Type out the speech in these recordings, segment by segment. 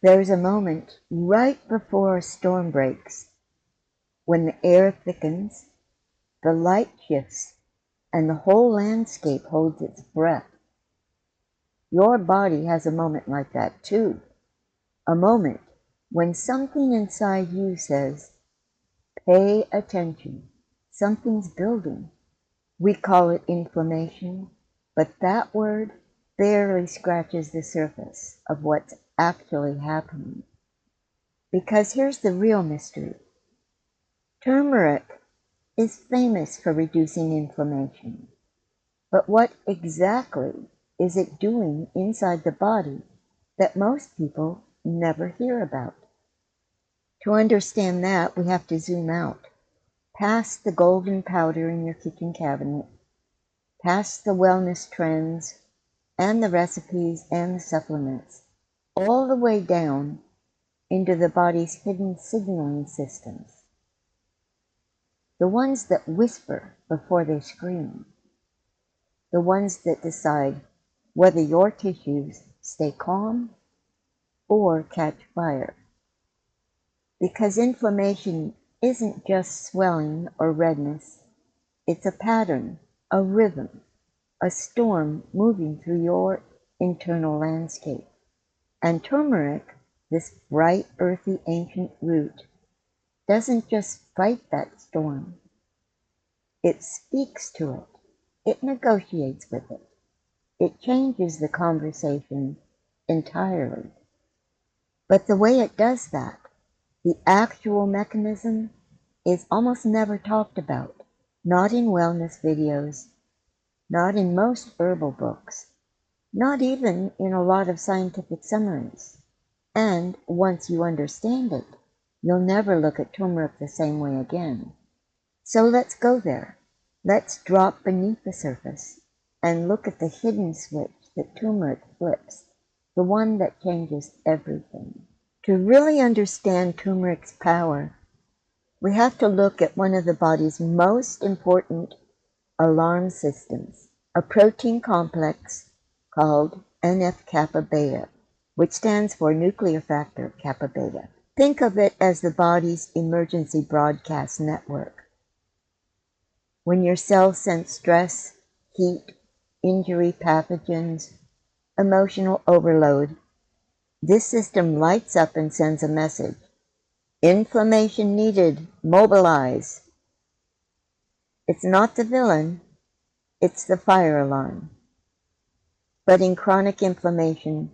There's a moment right before a storm breaks when the air thickens, the light shifts, and the whole landscape holds its breath. Your body has a moment like that too. A moment when something inside you says, pay attention, something's building. We call it inflammation, but that word barely scratches the surface of what's actually happening. Because here's the real mystery. Turmeric is famous for reducing inflammation. But what exactly is it doing inside the body that most people never hear about? To understand that, we have to zoom out, past the golden powder in your kitchen cabinet, past the wellness trends and the recipes and the supplements, all the way down into the body's hidden signaling systems, the ones that whisper before they scream, the ones that decide whether your tissues stay calm or catch fire. Because inflammation isn't just swelling or redness, it's a pattern, a rhythm, a storm moving through your internal landscape. And turmeric, this bright, earthy, ancient root, doesn't just fight that storm. It speaks to it. It negotiates with it. It changes the conversation entirely. But the way it does that, the actual mechanism, is almost never talked about. Not in wellness videos, not in most herbal books, not even in a lot of scientific summaries. And once you understand it, you'll never look at turmeric the same way again. So let's go there. Let's drop beneath the surface and look at the hidden switch that turmeric flips, the one that changes everything. To really understand turmeric's power, we have to look at one of the body's most important alarm systems, a protein complex called NF-kappa beta, which stands for nuclear factor kappa beta. Think of it as the body's emergency broadcast network. When your cells sense stress, heat, injury, pathogens, emotional overload, this system lights up and sends a message. Inflammation needed, mobilize. It's not the villain, it's the fire alarm. But in chronic inflammation,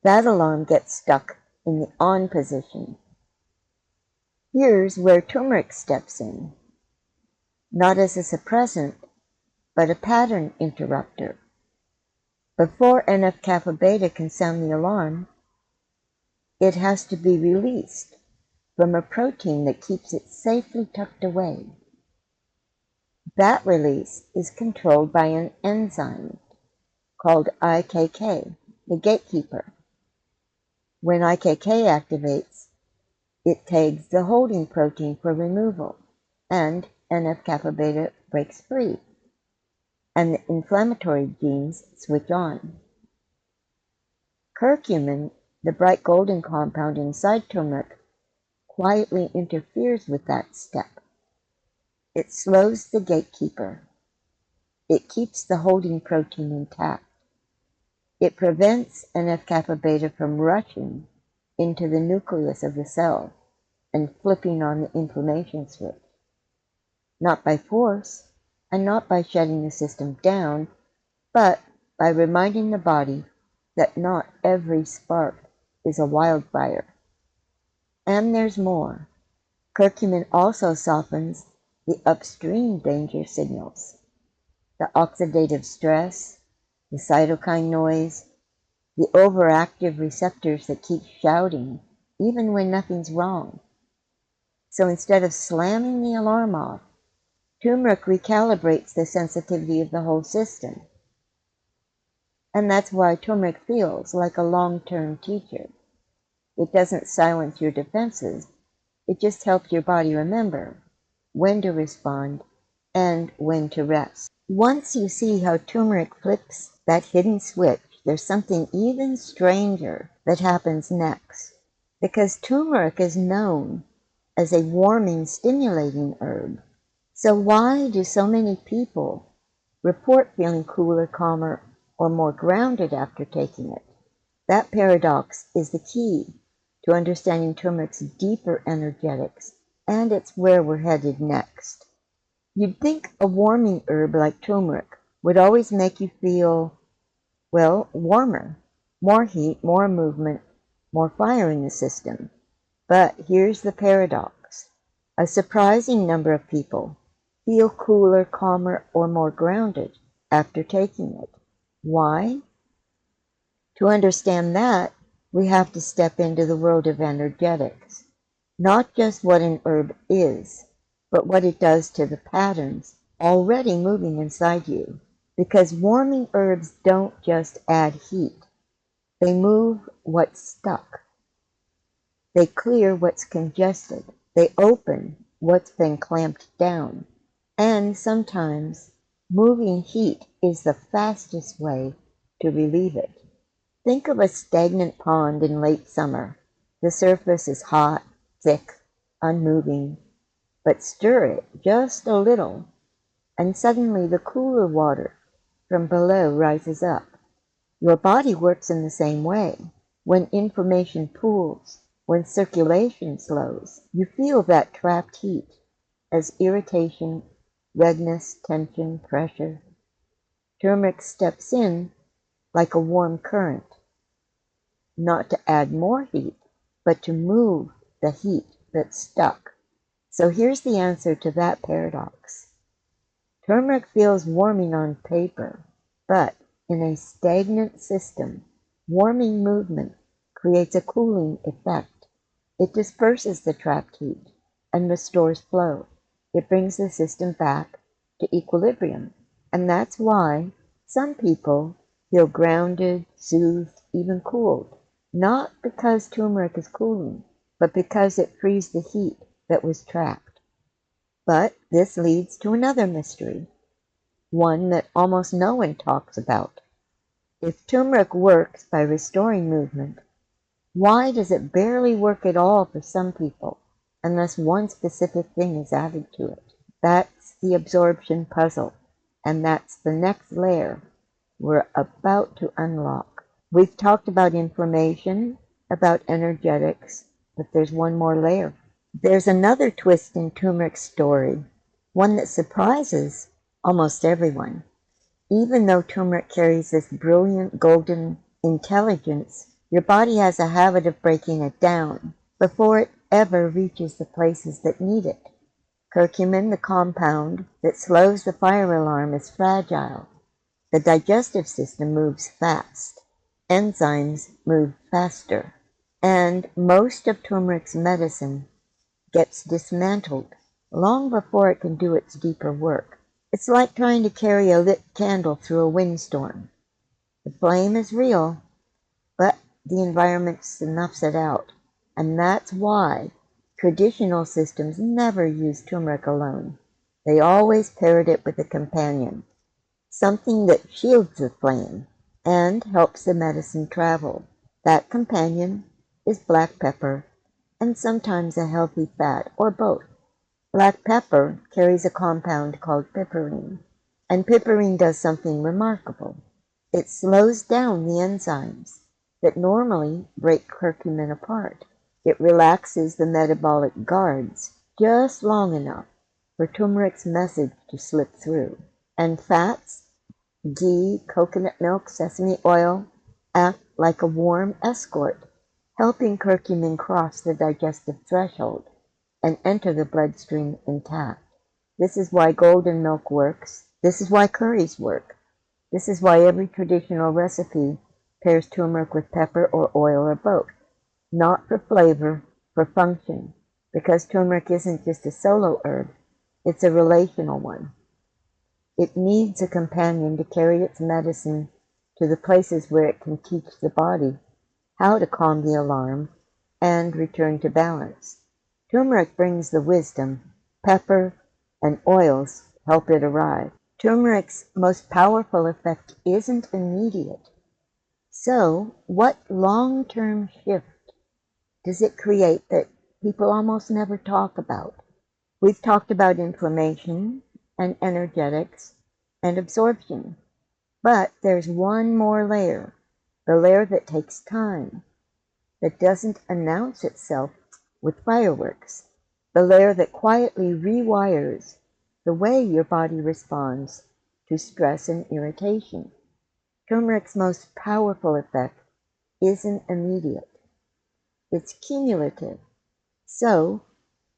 that alarm gets stuck in the on position. Here's where turmeric steps in, not as a suppressant, but a pattern interrupter. Before NF-kappa beta can sound the alarm, it has to be released from a protein that keeps it safely tucked away. That release is controlled by an enzyme called IKK, the gatekeeper. When IKK activates, it tags the holding protein for removal, and NF-kappa beta breaks free, and the inflammatory genes switch on. Curcumin, the bright golden compound inside turmeric, quietly interferes with that step. It slows the gatekeeper. It keeps the holding protein intact. It prevents NF-kappa beta from rushing into the nucleus of the cell and flipping on the inflammation switch. Not by force, and not by shutting the system down, but by reminding the body that not every spark is a wildfire. And there's more. Curcumin also softens the upstream danger signals, the oxidative stress, the cytokine noise, the overactive receptors that keep shouting even when nothing's wrong. So instead of slamming the alarm off, turmeric recalibrates the sensitivity of the whole system. And that's why turmeric feels like a long-term teacher. It doesn't silence your defenses, it just helps your body remember when to respond and when to rest. Once you see how turmeric flips that hidden switch there's something even stranger that happens next. Because turmeric is known as a warming, stimulating herb. So why do so many people report feeling cooler, calmer, or more grounded after taking it? That paradox is the key to understanding turmeric's deeper energetics, and it's where we're headed next. You'd think a warming herb like turmeric would always make you feel, well, warmer, more heat, more movement, more fire in the system. But here's the paradox. A surprising number of people feel cooler, calmer, or more grounded after taking it. Why? To understand that, we have to step into the world of energetics. Not just what an herb is, but what it does to the patterns already moving inside you. Because warming herbs don't just add heat, they move what's stuck. They clear what's congested. They open what's been clamped down. And sometimes moving heat is the fastest way to relieve it. Think of a stagnant pond in late summer. The surface is hot, thick, unmoving, but stir it just a little, and suddenly the cooler water from below rises up. Your body works in the same way. When inflammation pools, when circulation slows, you feel that trapped heat as irritation, redness, tension, pressure. Turmeric steps in like a warm current, not to add more heat, but to move the heat that's stuck. So here's the answer to that paradox. Turmeric feels warming on paper, but in a stagnant system, warming movement creates a cooling effect. It disperses the trapped heat and restores flow. It brings the system back to equilibrium. And that's why some people feel grounded, soothed, even cooled. Not because turmeric is cooling, but because it frees the heat that was trapped. But this leads to another mystery, one that almost no one talks about. If turmeric works by restoring movement, why does it barely work at all for some people unless one specific thing is added to it? That's the absorption puzzle, and that's the next layer we're about to unlock. We've talked about inflammation, about energetics, but there's one more layer. There's another twist in turmeric's story, one that surprises almost everyone. Even though turmeric carries this brilliant golden intelligence, your body has a habit of breaking it down before it ever reaches the places that need it. Curcumin, the compound that slows the fire alarm, is fragile. The digestive system moves fast. Enzymes move faster. And most of turmeric's medicine gets dismantled long before it can do its deeper work. It's like trying to carry a lit candle through a windstorm. The flame is real, but the environment snuffs it out. And that's why traditional systems never use turmeric alone. They always paired it with a companion, something that shields the flame and helps the medicine travel. That companion is black pepper and sometimes a healthy fat, or both. Black pepper carries a compound called piperine, and piperine does something remarkable. It slows down the enzymes that normally break curcumin apart. It relaxes the metabolic guards just long enough for turmeric's message to slip through. And fats, ghee, coconut milk, sesame oil, act like a warm escort, helping curcumin cross the digestive threshold and enter the bloodstream intact. This is why golden milk works. This is why curries work. This is why every traditional recipe pairs turmeric with pepper or oil or both. Not for flavor, for function, because turmeric isn't just a solo herb, it's a relational one. It needs a companion to carry its medicine to the places where it can teach the body how to calm the alarm and return to balance. Turmeric brings the wisdom. Pepper and oils help it arrive. Turmeric's most powerful effect isn't immediate. So, what long-term shift does it create that people almost never talk about? We've talked about inflammation and energetics and absorption, but there's one more layer, the layer that takes time, that doesn't announce itself with fireworks, the layer that quietly rewires the way your body responds to stress and irritation. Turmeric's most powerful effect isn't immediate, it's cumulative. So,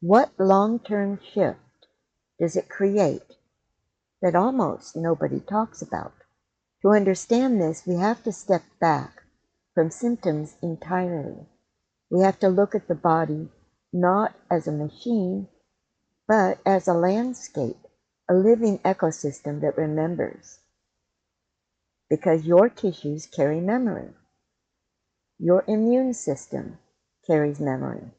what long-term shift does it create that almost nobody talks about? To understand this, we have to step back from symptoms entirely. We have to look at the body not as a machine, but as a landscape, a living ecosystem that remembers. Because your tissues carry memory. Your immune system carries memory.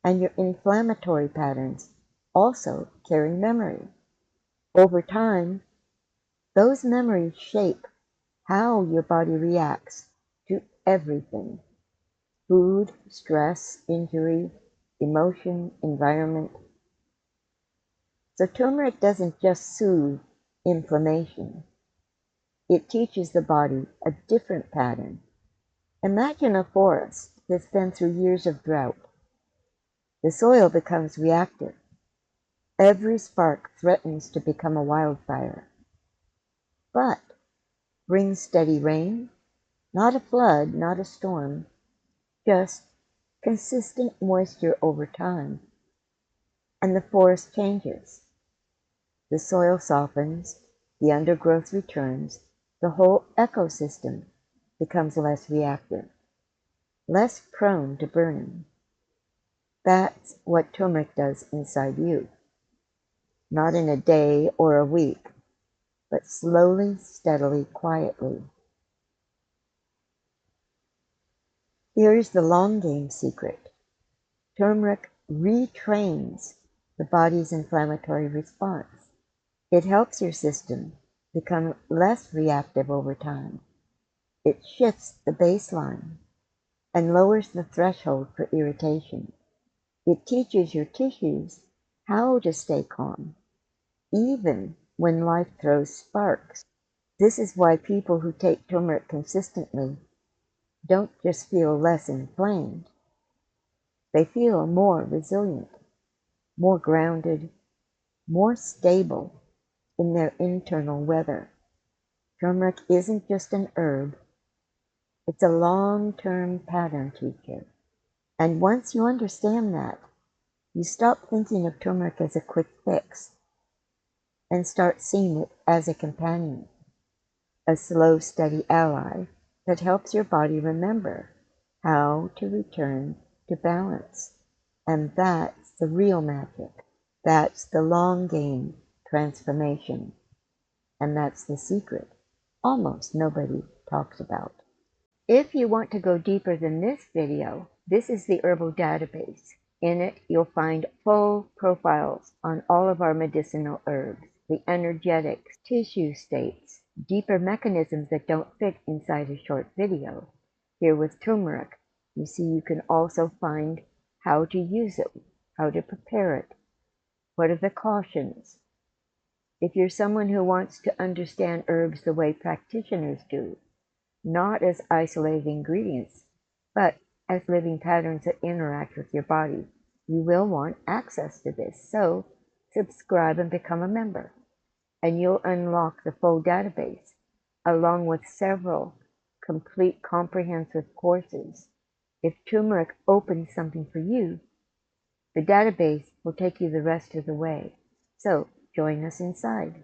And your inflammatory patterns also carry memory. Over time, those memories shape how your body reacts to everything: food, stress, injury, emotion, environment. So turmeric doesn't just soothe inflammation. It teaches the body a different pattern. Imagine a forest that's been through years of drought. The soil becomes reactive. Every spark threatens to become a wildfire. But bring steady rain, not a flood, not a storm, just consistent moisture over time, and the forest changes. The soil softens, the undergrowth returns, the whole ecosystem becomes less reactive, less prone to burning. That's what turmeric does inside you. Not in a day or a week, but slowly, steadily, quietly. Here's the long game secret. Turmeric retrains the body's inflammatory response. It helps your system become less reactive over time. It shifts the baseline and lowers the threshold for irritation. It teaches your tissues how to stay calm, even when life throws sparks. This is why people who take turmeric consistently don't just feel less inflamed. They feel more resilient, more grounded, more stable in their internal weather. Turmeric isn't just an herb, it's a long-term pattern teacher. And once you understand that, you stop thinking of turmeric as a quick fix and start seeing it as a companion, a slow, steady ally that helps your body remember how to return to balance. And that's the real magic. That's the long game transformation. And that's the secret almost nobody talks about. If you want to go deeper than this video, this is the Herbal database. In it, you'll find full profiles on all of our medicinal herbs, the energetics, tissue states, deeper mechanisms that don't fit inside a short video. Here with turmeric, you see you can also find how to use it, how to prepare it, what are the cautions. If you're someone who wants to understand herbs the way practitioners do, not as isolated ingredients, but as living patterns that interact with your body, you will want access to this. So subscribe and become a member, and you'll unlock the full database, along with several complete comprehensive courses. If turmeric opens something for you, the database will take you the rest of the way. So join us inside.